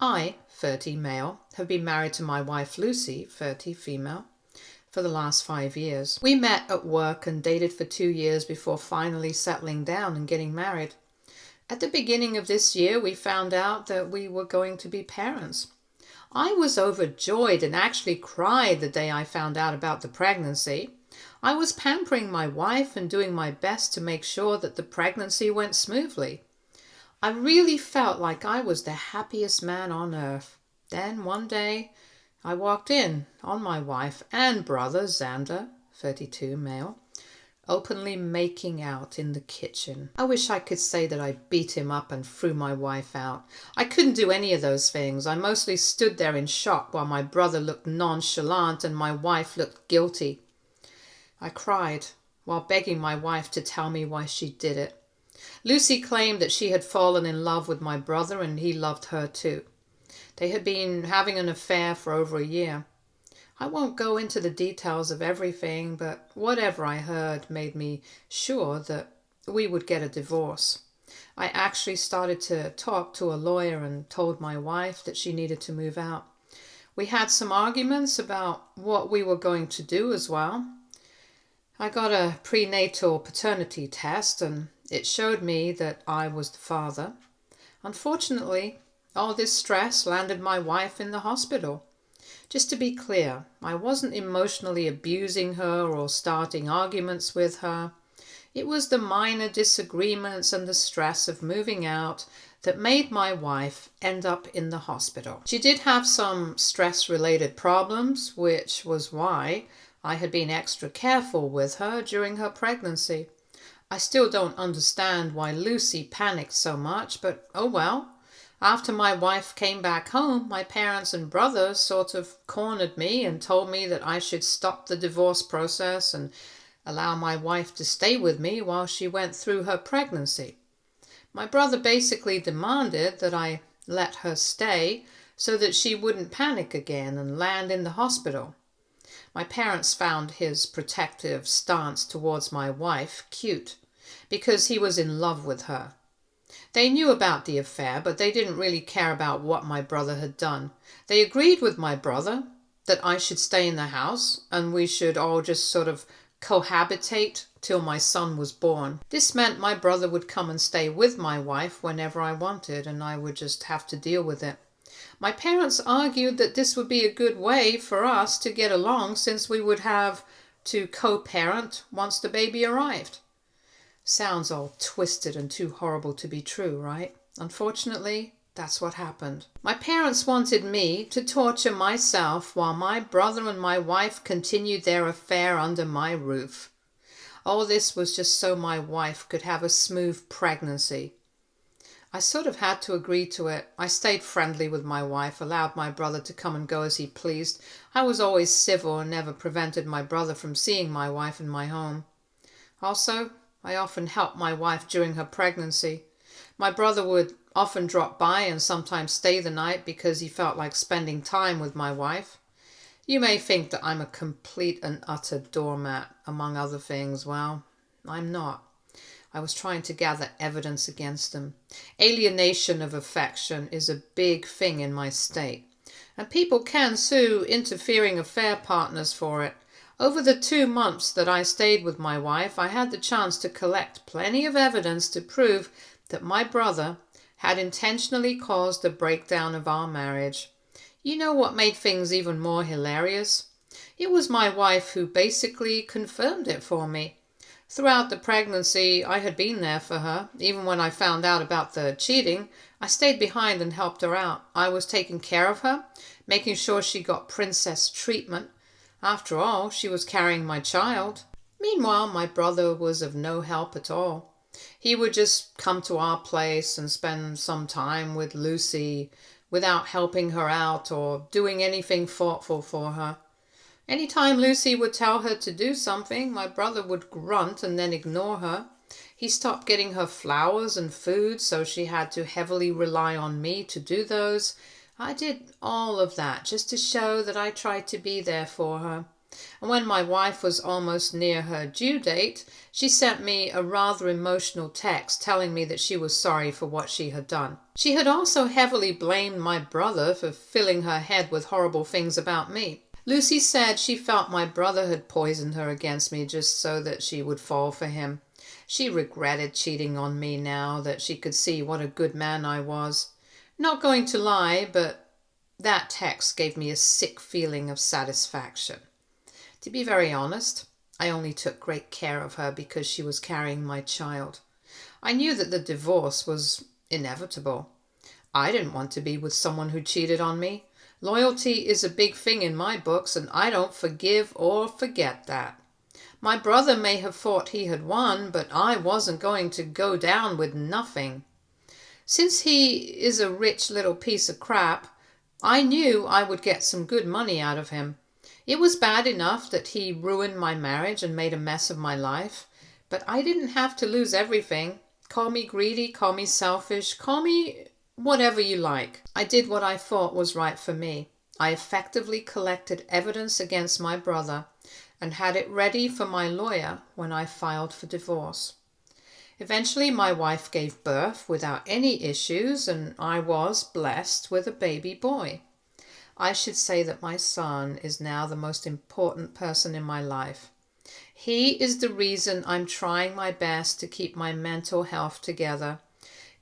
I, 30 male, have been married to my wife Lucy, 30 female, for the last 5 years. We met at work and dated for 2 years before finally settling down and getting married. At the beginning of this year, we found out that we were going to be parents. I was overjoyed and actually cried the day I found out about the pregnancy. I was pampering my wife and doing my best to make sure that the pregnancy went smoothly. I really felt like I was the happiest man on earth. Then one day, I walked in on my wife and brother, Xander, 32 male, openly making out in the kitchen. I wish I could say that I beat him up and threw my wife out. I couldn't do any of those things. I mostly stood there in shock while my brother looked nonchalant and my wife looked guilty. I cried while begging my wife to tell me why she did it. Lucy claimed that she had fallen in love with my brother and he loved her too. They had been having an affair for over a year. I won't go into the details of everything, but whatever I heard made me sure that we would get a divorce. I actually started to talk to a lawyer and told my wife that she needed to move out. We had some arguments about what we were going to do as well. I got a prenatal paternity test and it showed me that I was the father. Unfortunately, all this stress landed my wife in the hospital. Just to be clear, I wasn't emotionally abusing her or starting arguments with her. It was the minor disagreements and the stress of moving out that made my wife end up in the hospital. She did have some stress-related problems, which was why I had been extra careful with her during her pregnancy. I still don't understand why Lucy panicked so much, but oh well. After my wife came back home, my parents and brother sort of cornered me and told me that I should stop the divorce process and allow my wife to stay with me while she went through her pregnancy. My brother basically demanded that I let her stay so that she wouldn't panic again and land in the hospital. My parents found his protective stance towards my wife cute because he was in love with her. They knew about the affair, but they didn't really care about what my brother had done. They agreed with my brother that I should stay in the house and we should all just sort of cohabitate till my son was born. This meant my brother would come and stay with my wife whenever I wanted and I would just have to deal with it. My parents argued that this would be a good way for us to get along since we would have to co-parent once the baby arrived. Sounds all twisted and too horrible to be true, right? Unfortunately, that's what happened. My parents wanted me to torture myself while my brother and my wife continued their affair under my roof. All this was just so my wife could have a smooth pregnancy. I sort of had to agree to it. I stayed friendly with my wife, allowed my brother to come and go as he pleased. I was always civil and never prevented my brother from seeing my wife in my home. Also, I often helped my wife during her pregnancy. My brother would often drop by and sometimes stay the night because he felt like spending time with my wife. You may think that I'm a complete and utter doormat, among other things. Well, I'm not. I was trying to gather evidence against them. Alienation of affection is a big thing in my state, and people can sue interfering affair partners for it. Over the 2 months that I stayed with my wife, I had the chance to collect plenty of evidence to prove that my brother had intentionally caused the breakdown of our marriage. You know what made things even more hilarious? It was my wife who basically confirmed it for me. Throughout the pregnancy, I had been there for her. Even when I found out about the cheating, I stayed behind and helped her out. I was taking care of her, making sure she got princess treatment. After all, she was carrying my child. Meanwhile, my brother was of no help at all. He would just come to our place and spend some time with Lucy without helping her out or doing anything thoughtful for her. Anytime Lucy would tell her to do something, my brother would grunt and then ignore her. He stopped getting her flowers and food, so she had to heavily rely on me to do those. I did all of that just to show that I tried to be there for her. And when my wife was almost near her due date, she sent me a rather emotional text telling me that she was sorry for what she had done. She had also heavily blamed my brother for filling her head with horrible things about me. Lucy said she felt my brother had poisoned her against me just so that she would fall for him. She regretted cheating on me now that she could see what a good man I was. Not going to lie, but that text gave me a sick feeling of satisfaction. To be very honest, I only took great care of her because she was carrying my child. I knew that the divorce was inevitable. I didn't want to be with someone who cheated on me. Loyalty is a big thing in my books, and I don't forgive or forget that. My brother may have thought he had won, but I wasn't going to go down with nothing. Since he is a rich little piece of crap, I knew I would get some good money out of him. It was bad enough that he ruined my marriage and made a mess of my life, but I didn't have to lose everything. Call me greedy, call me selfish, call me whatever you like. I did what I thought was right for me. I effectively collected evidence against my brother and had it ready for my lawyer when I filed for divorce. Eventually, my wife gave birth without any issues, and I was blessed with a baby boy. I should say that my son is now the most important person in my life. He is the reason I'm trying my best to keep my mental health together.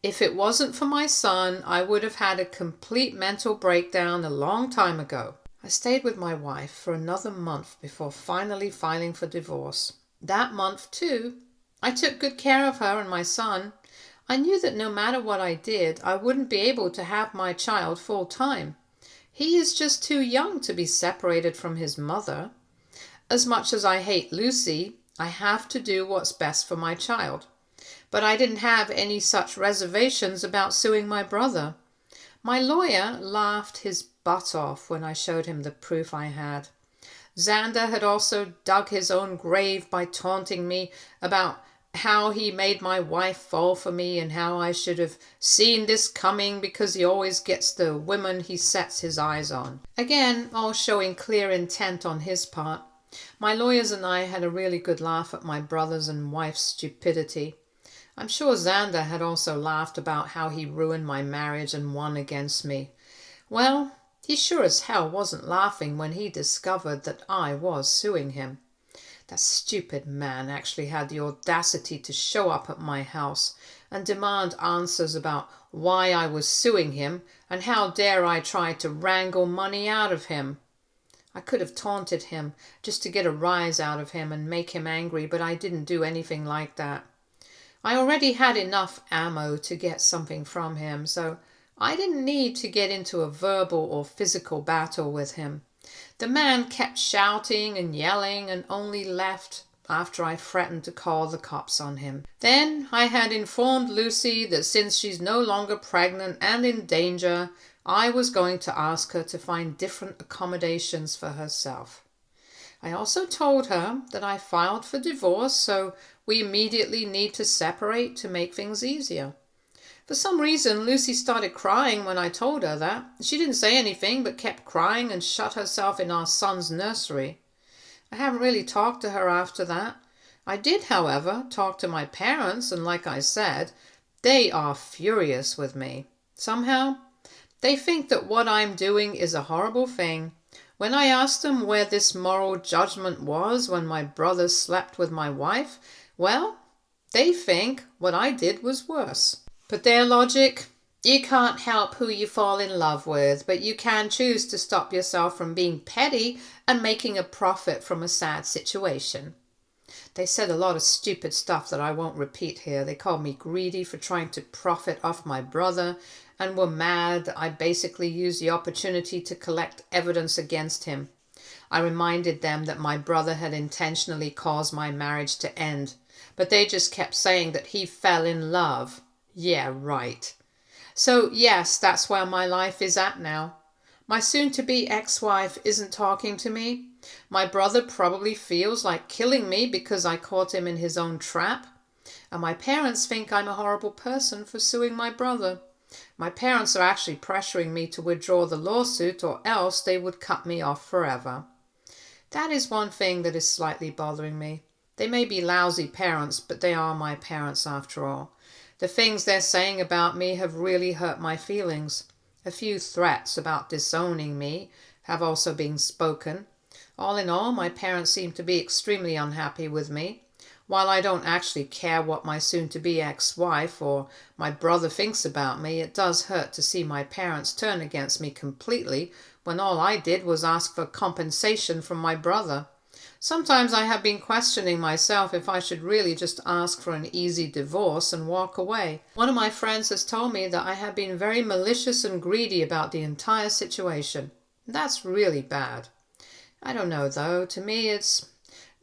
If it wasn't for my son, I would have had a complete mental breakdown a long time ago. I stayed with my wife for another month before finally filing for divorce. That month, too, I took good care of her and my son. I knew that no matter what I did, I wouldn't be able to have my child full time. He is just too young to be separated from his mother. As much as I hate Lucy, I have to do what's best for my child. But I didn't have any such reservations about suing my brother. My lawyer laughed his butt off when I showed him the proof I had. Xander had also dug his own grave by taunting me about how he made my wife fall for me and how I should have seen this coming because he always gets the women he sets his eyes on. Again, all showing clear intent on his part. My lawyers and I had a really good laugh at my brother's and wife's stupidity. I'm sure Xander had also laughed about how he ruined my marriage and won against me. Well, he sure as hell wasn't laughing when he discovered that I was suing him. That stupid man actually had the audacity to show up at my house and demand answers about why I was suing him and how dare I try to wrangle money out of him. I could have taunted him just to get a rise out of him and make him angry, but I didn't do anything like that. I already had enough ammo to get something from him, so I didn't need to get into a verbal or physical battle with him. The man kept shouting and yelling and only left after I threatened to call the cops on him. Then I had informed Lucy that since she's no longer pregnant and in danger, I was going to ask her to find different accommodations for herself. I also told her that I filed for divorce, so we immediately need to separate to make things easier. For some reason, Lucy started crying when I told her that. She didn't say anything, but kept crying and shut herself in our son's nursery. I haven't really talked to her after that. I did, however, talk to my parents, and like I said, they are furious with me. Somehow, they think that what I'm doing is a horrible thing. When I asked them where this moral judgment was when my brother slept with my wife, well, they think what I did was worse. But their logic, you can't help who you fall in love with, but you can choose to stop yourself from being petty and making a profit from a sad situation. They said a lot of stupid stuff that I won't repeat here. They called me greedy for trying to profit off my brother and were mad that I basically used the opportunity to collect evidence against him. I reminded them that my brother had intentionally caused my marriage to end, but they just kept saying that he fell in love. Yeah, right. So yes, that's where my life is at now. My soon-to-be ex-wife isn't talking to me. My brother probably feels like killing me because I caught him in his own trap. And my parents think I'm a horrible person for suing my brother. My parents are actually pressuring me to withdraw the lawsuit or else they would cut me off forever. That is one thing that is slightly bothering me. They may be lousy parents, but they are my parents after all. The things they're saying about me have really hurt my feelings. A few threats about disowning me have also been spoken. All in all, my parents seem to be extremely unhappy with me. While I don't actually care what my soon-to-be ex-wife or my brother thinks about me, it does hurt to see my parents turn against me completely when all I did was ask for compensation from my brother. Sometimes I have been questioning myself if I should really just ask for an easy divorce and walk away. One of my friends has told me that I have been very malicious and greedy about the entire situation. That's really bad. I don't know though, to me it's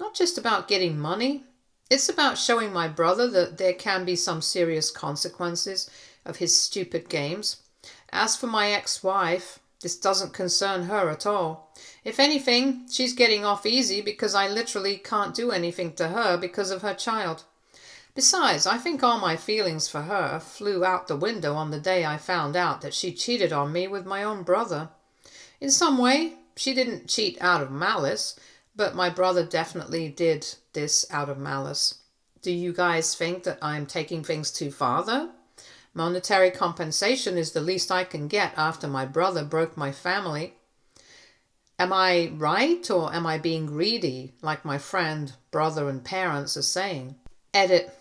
not just about getting money. It's about showing my brother that there can be some serious consequences of his stupid games. As for my ex-wife, this doesn't concern her at all. If anything, she's getting off easy because I literally can't do anything to her because of her child. Besides, I think all my feelings for her flew out the window on the day I found out that she cheated on me with my own brother. In some way, she didn't cheat out of malice, but my brother definitely did this out of malice. Do you guys think that I'm taking things too far, though? Monetary compensation is the least I can get after my brother broke my family. Am I right, or am I being greedy, like my friend, brother, and parents are saying? Edit.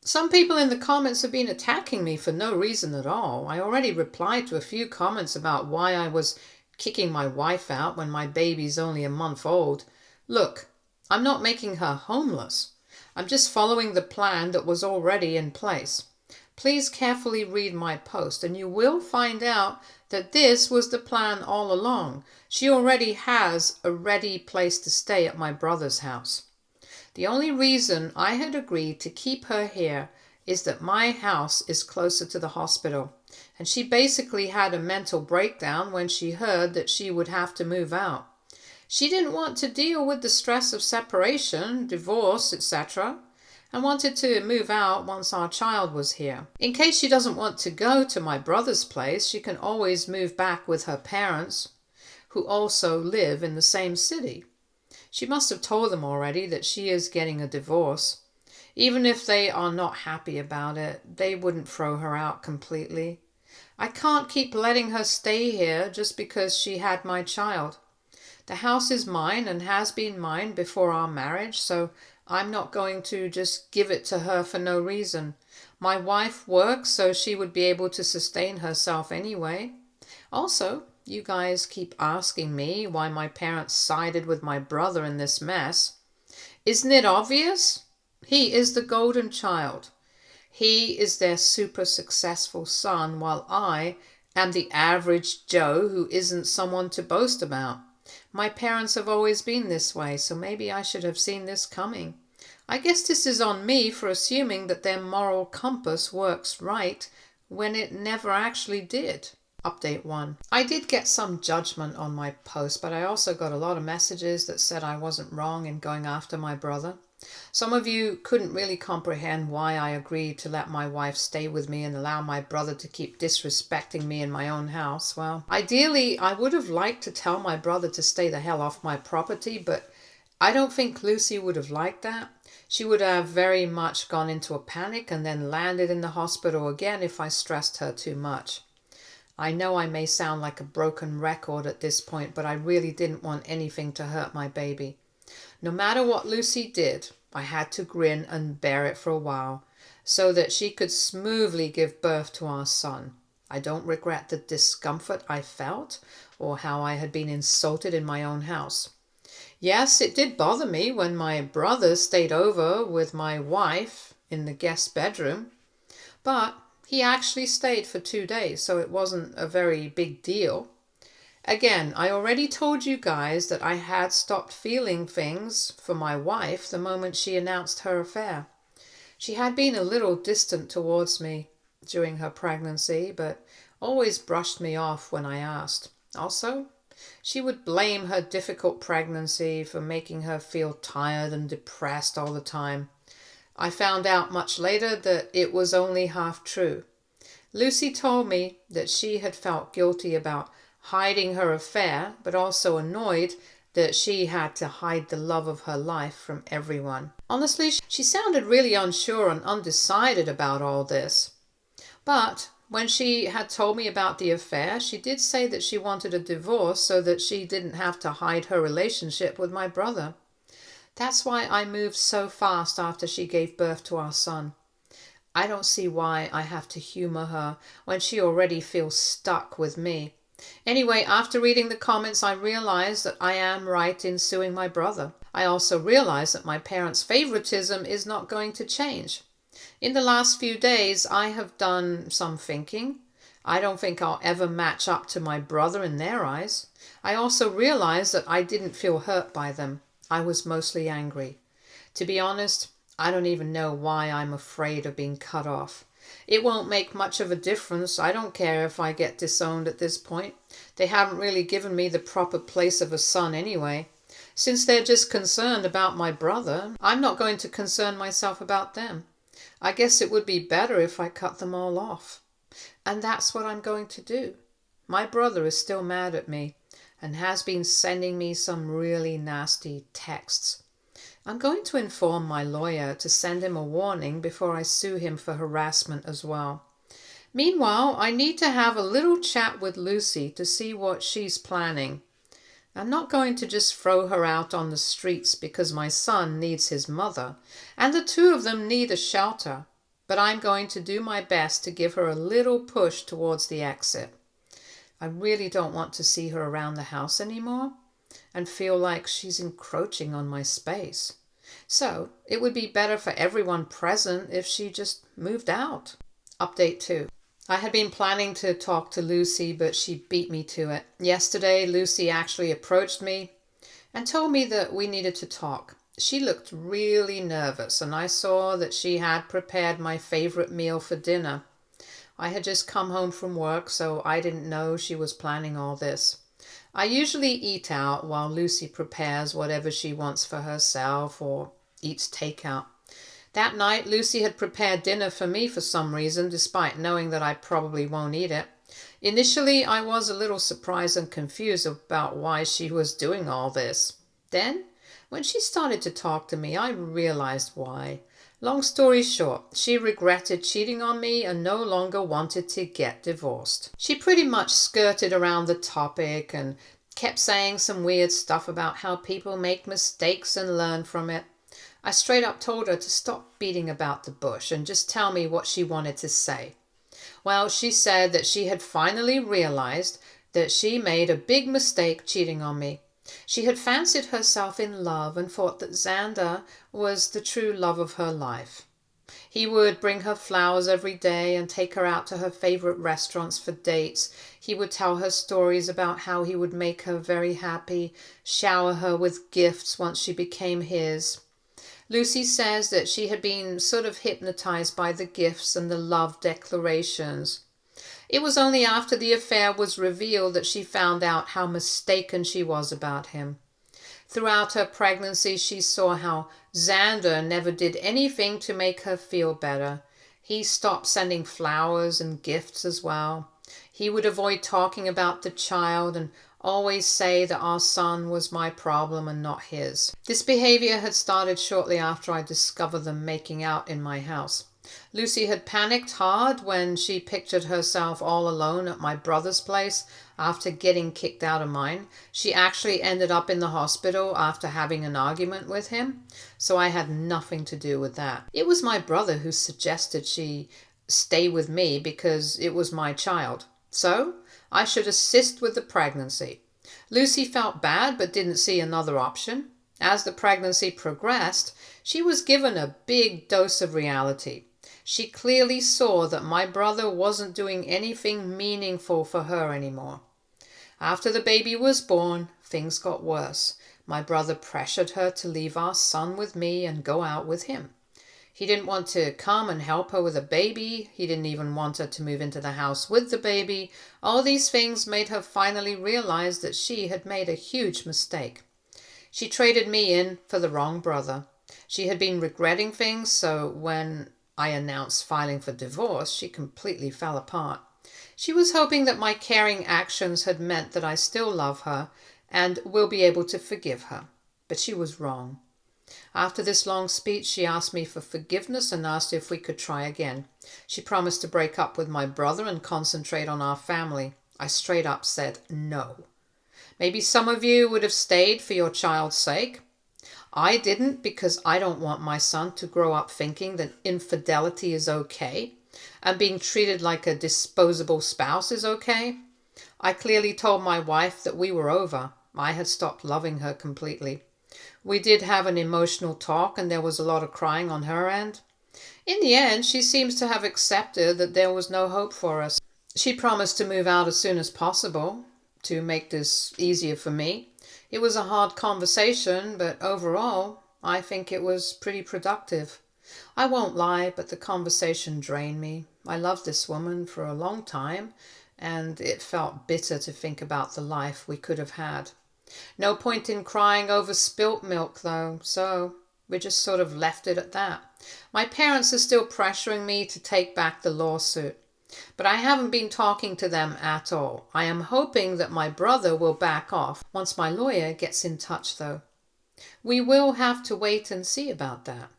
Some people in the comments have been attacking me for no reason at all. I already replied to a few comments about why I was kicking my wife out when my baby's only a month old. Look, I'm not making her homeless. I'm just following the plan that was already in place. Please carefully read my post and you will find out that this was the plan all along. She already has a ready place to stay at my brother's house. The only reason I had agreed to keep her here is that my house is closer to the hospital, and she basically had a mental breakdown when she heard that she would have to move out. She didn't want to deal with the stress of separation, divorce, etc., and wanted to move out once our child was here. In case she doesn't want to go to my brother's place, she can always move back with her parents, who also live in the same city. She must have told them already that she is getting a divorce. Even if they are not happy about it, they wouldn't throw her out completely. I can't keep letting her stay here just because she had my child. The house is mine and has been mine before our marriage, so I'm not going to just give it to her for no reason. My wife works so she would be able to sustain herself anyway. Also, you guys keep asking me why my parents sided with my brother in this mess. Isn't it obvious? He is the golden child. He is their super successful son, while I am the average Joe who isn't someone to boast about. My parents have always been this way, so maybe I should have seen this coming. I guess this is on me for assuming that their moral compass works right when it never actually did. Update 1. I did get some judgment on my post, but I also got a lot of messages that said I wasn't wrong in going after my brother. Some of you couldn't really comprehend why I agreed to let my wife stay with me and allow my brother to keep disrespecting me in my own house. Well, ideally, I would have liked to tell my brother to stay the hell off my property, but I don't think Lucy would have liked that. She would have very much gone into a panic and then landed in the hospital again if I stressed her too much. I know I may sound like a broken record at this point, but I really didn't want anything to hurt my baby. No matter what Lucy did, I had to grin and bear it for a while, so that she could smoothly give birth to our son. I don't regret the discomfort I felt, or how I had been insulted in my own house. Yes, it did bother me when my brother stayed over with my wife in the guest bedroom, but he actually stayed for 2 days, so it wasn't a very big deal. Again, I already told you guys that I had stopped feeling things for my wife the moment she announced her affair. She had been a little distant towards me during her pregnancy, but always brushed me off when I asked. Also, she would blame her difficult pregnancy for making her feel tired and depressed all the time. I found out much later that it was only half true. Lucy told me that she had felt guilty about hiding her affair, but also annoyed that she had to hide the love of her life from everyone. Honestly, she sounded really unsure and undecided about all this. But when she had told me about the affair, she did say that she wanted a divorce so that she didn't have to hide her relationship with my brother. That's why I moved so fast after she gave birth to our son. I don't see why I have to humor her when she already feels stuck with me. Anyway, after reading the comments, I realized that I am right in suing my brother. I also realized that my parents' favoritism is not going to change. In the last few days, I have done some thinking. I don't think I'll ever match up to my brother in their eyes. I also realized that I didn't feel hurt by them. I was mostly angry. To be honest, I don't even know why I'm afraid of being cut off. It won't make much of a difference. I don't care if I get disowned at this point. They haven't really given me the proper place of a son anyway. Since they're just concerned about my brother, I'm not going to concern myself about them. I guess it would be better if I cut them all off. And that's what I'm going to do. My brother is still mad at me and has been sending me some really nasty texts. I'm going to inform my lawyer to send him a warning before I sue him for harassment as well. Meanwhile, I need to have a little chat with Lucy to see what she's planning. I'm not going to just throw her out on the streets because my son needs his mother, and the two of them need a shelter, but I'm going to do my best to give her a little push towards the exit. I really don't want to see her around the house anymore and feel like she's encroaching on my space. So it would be better for everyone present if she just moved out. Update 2. I had been planning to talk to Lucy, but she beat me to it. Yesterday, Lucy actually approached me and told me that we needed to talk. She looked really nervous, and I saw that she had prepared my favorite meal for dinner. I had just come home from work, so I didn't know she was planning all this. I usually eat out while Lucy prepares whatever she wants for herself or eats takeout. That night, Lucy had prepared dinner for me for some reason, despite knowing that I probably won't eat it. Initially, I was a little surprised and confused about why she was doing all this. Then, when she started to talk to me, I realized why. Long story short, she regretted cheating on me and no longer wanted to get divorced. She pretty much skirted around the topic and kept saying some weird stuff about how people make mistakes and learn from it. I straight up told her to stop beating about the bush and just tell me what she wanted to say. Well, she said that she had finally realized that she made a big mistake cheating on me. She had fancied herself in love and thought that Xander was the true love of her life. He would bring her flowers every day and take her out to her favorite restaurants for dates. He would tell her stories about how he would make her very happy, shower her with gifts once she became his. Lucy says that she had been sort of hypnotized by the gifts and the love declarations. It was only after the affair was revealed that she found out how mistaken she was about him. Throughout her pregnancy, she saw how Xander never did anything to make her feel better. He stopped sending flowers and gifts as well. He would avoid talking about the child and always say that our son was my problem and not his. This behavior had started shortly after I discovered them making out in my house. Lucy had panicked hard when she pictured herself all alone at my brother's place after getting kicked out of mine. She actually ended up in the hospital after having an argument with him, so I had nothing to do with that. It was my brother who suggested she stay with me because it was my child. So I should assist with the pregnancy. Lucy felt bad but didn't see another option. As the pregnancy progressed, she was given a big dose of reality. She clearly saw that my brother wasn't doing anything meaningful for her anymore. After the baby was born, things got worse. My brother pressured her to leave our son with me and go out with him. He didn't want to come and help her with a baby. He didn't even want her to move into the house with the baby. All these things made her finally realize that she had made a huge mistake. She traded me in for the wrong brother. She had been regretting things, so when I announced filing for divorce, she completely fell apart. She was hoping that my caring actions had meant that I still love her and will be able to forgive her. But she was wrong. After this long speech, she asked me for forgiveness and asked if we could try again. She promised to break up with my brother and concentrate on our family. I straight up said no. Maybe some of you would have stayed for your child's sake. I didn't, because I don't want my son to grow up thinking that infidelity is okay and being treated like a disposable spouse is okay. I clearly told my wife that we were over. I had stopped loving her completely. We did have an emotional talk and there was a lot of crying on her end. In the end, she seems to have accepted that there was no hope for us. She promised to move out as soon as possible to make this easier for me. It was a hard conversation, but overall, I think it was pretty productive. I won't lie, but the conversation drained me. I loved this woman for a long time, and it felt bitter to think about the life we could have had. No point in crying over spilt milk, though, so we just sort of left it at that. My parents are still pressuring me to take back the lawsuit, but I haven't been talking to them at all. I am hoping that my brother will back off once my lawyer gets in touch, though. We will have to wait and see about that.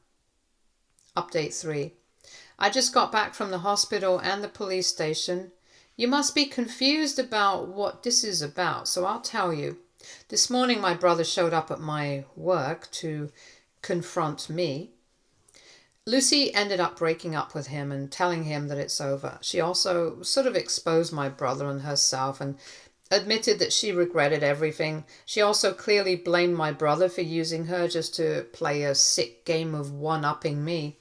Update 3. I just got back from the hospital and the police station. You must be confused about what this is about, so I'll tell you. This morning my brother showed up at my work to confront me. Lucy ended up breaking up with him and telling him that it's over. She also sort of exposed my brother and herself and admitted that she regretted everything. She also clearly blamed my brother for using her just to play a sick game of one-upping me.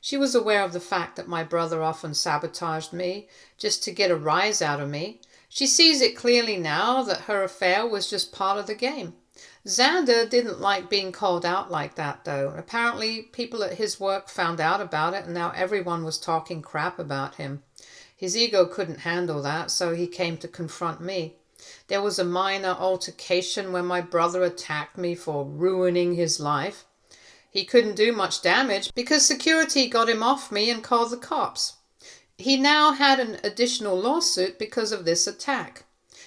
She was aware of the fact that my brother often sabotaged me just to get a rise out of me. She sees it clearly now that her affair was just part of the game. Xander didn't like being called out like that, though. Apparently, people at his work found out about it, and now everyone was talking crap about him. His ego couldn't handle that, so he came to confront me. There was a minor altercation when my brother attacked me for ruining his life. He couldn't do much damage because security got him off me and called the cops. He now had an additional lawsuit because of this attack.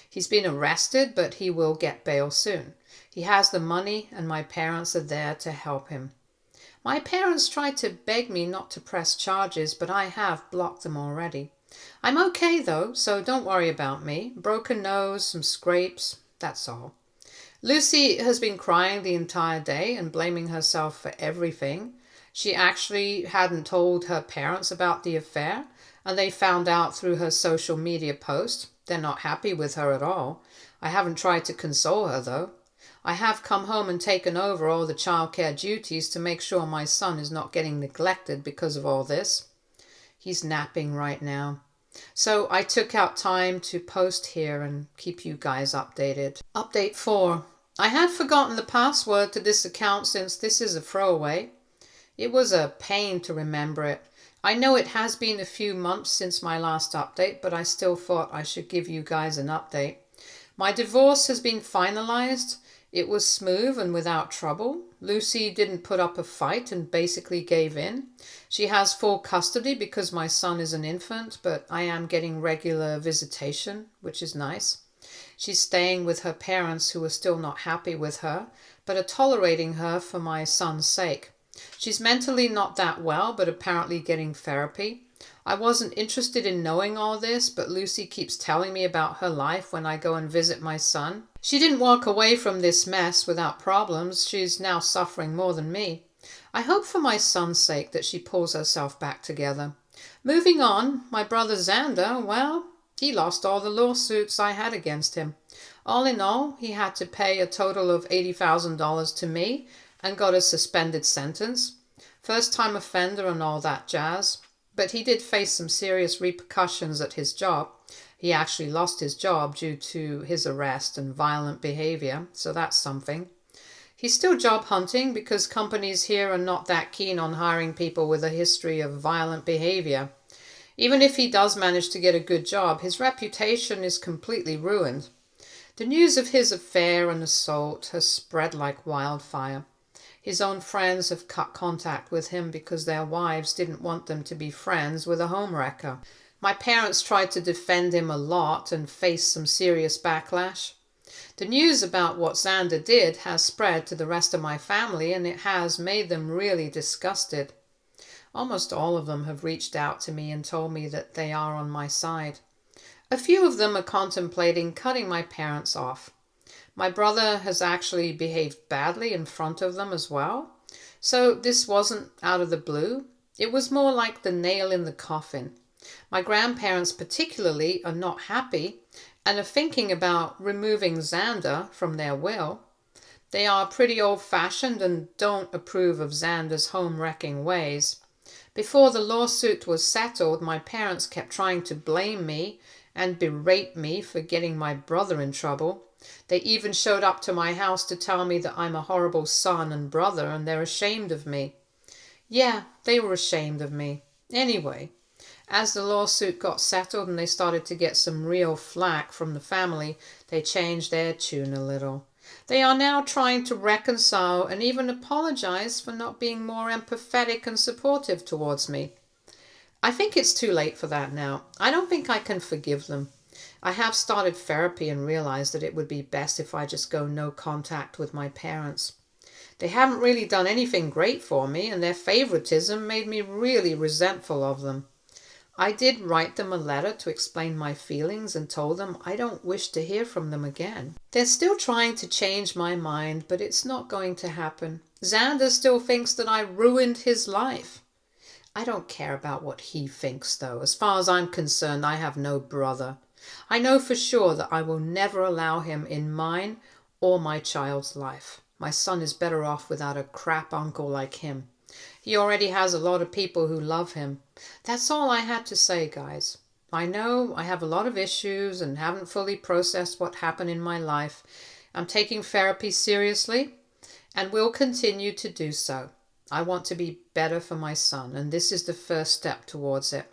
He's been arrested, but he will get bail soon. He has the money, and my parents are there to help him. My parents tried to beg me not to press charges, but I have blocked them already. I'm okay, though, so don't worry about me. Broken nose, some scrapes, that's all. Lucy has been crying the entire day and blaming herself for everything. She actually hadn't told her parents about the affair, and they found out through her social media post. They're not happy with her at all. I haven't tried to console her, though. I have come home and taken over all the childcare duties to make sure my son is not getting neglected because of all this. He's napping right now. So I took out time to post here and keep you guys updated. Update 4. I had forgotten the password to this account since this is a throwaway. It was a pain to remember it. I know it has been a few months since my last update, but I still thought I should give you guys an update. My divorce has been finalized. It was smooth and without trouble. Lucy didn't put up a fight and basically gave in. She has full custody because my son is an infant, but I am getting regular visitation, which is nice. She's staying with her parents, who are still not happy with her, but are tolerating her for my son's sake. She's mentally not that well, but apparently getting therapy. I wasn't interested in knowing all this, but Lucy keeps telling me about her life when I go and visit my son. She didn't walk away from this mess without problems. She's now suffering more than me. I hope for my son's sake that she pulls herself back together. Moving on, my brother Xander, well, he lost all the lawsuits I had against him. All in all, he had to pay a total of $80,000 to me and got a suspended sentence. First-time offender and all that jazz. But he did face some serious repercussions at his job. He actually lost his job due to his arrest and violent behavior, so that's something. He's still job hunting because companies here are not that keen on hiring people with a history of violent behavior. Even if he does manage to get a good job, his reputation is completely ruined. The news of his affair and assault has spread like wildfire. His own friends have cut contact with him because their wives didn't want them to be friends with a homewrecker. My parents tried to defend him a lot and faced some serious backlash. The news about what Xander did has spread to the rest of my family, and it has made them really disgusted. Almost all of them have reached out to me and told me that they are on my side. A few of them are contemplating cutting my parents off. My brother has actually behaved badly in front of them as well. So this wasn't out of the blue. It was more like the nail in the coffin. My grandparents particularly are not happy and are thinking about removing Xander from their will. They are pretty old-fashioned and don't approve of Xander's home-wrecking ways. Before the lawsuit was settled, my parents kept trying to blame me and berate me for getting my brother in trouble. They even showed up to my house to tell me that I'm a horrible son and brother and they're ashamed of me. Yeah, they were ashamed of me. Anyway, as the lawsuit got settled and they started to get some real flack from the family, they changed their tune a little. They are now trying to reconcile and even apologize for not being more empathetic and supportive towards me. I think it's too late for that now. I don't think I can forgive them. I have started therapy and realized that it would be best if I just go no contact with my parents. They haven't really done anything great for me, and their favoritism made me really resentful of them. I did write them a letter to explain my feelings and told them I don't wish to hear from them again. They're still trying to change my mind, but it's not going to happen. Xander still thinks that I ruined his life. I don't care about what he thinks, though. As far as I'm concerned, I have no brother. I know for sure that I will never allow him in mine or my child's life. My son is better off without a crap uncle like him. He already has a lot of people who love him. That's all I had to say, guys. I know I have a lot of issues and haven't fully processed what happened in my life. I'm taking therapy seriously and will continue to do so. I want to be better for my son, and this is the first step towards it.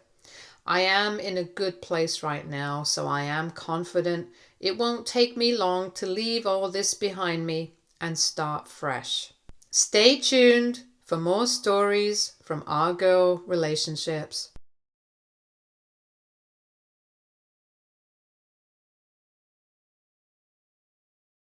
I am in a good place right now, so I am confident it won't take me long to leave all this behind me and start fresh. Stay tuned for more stories from our girl relationships.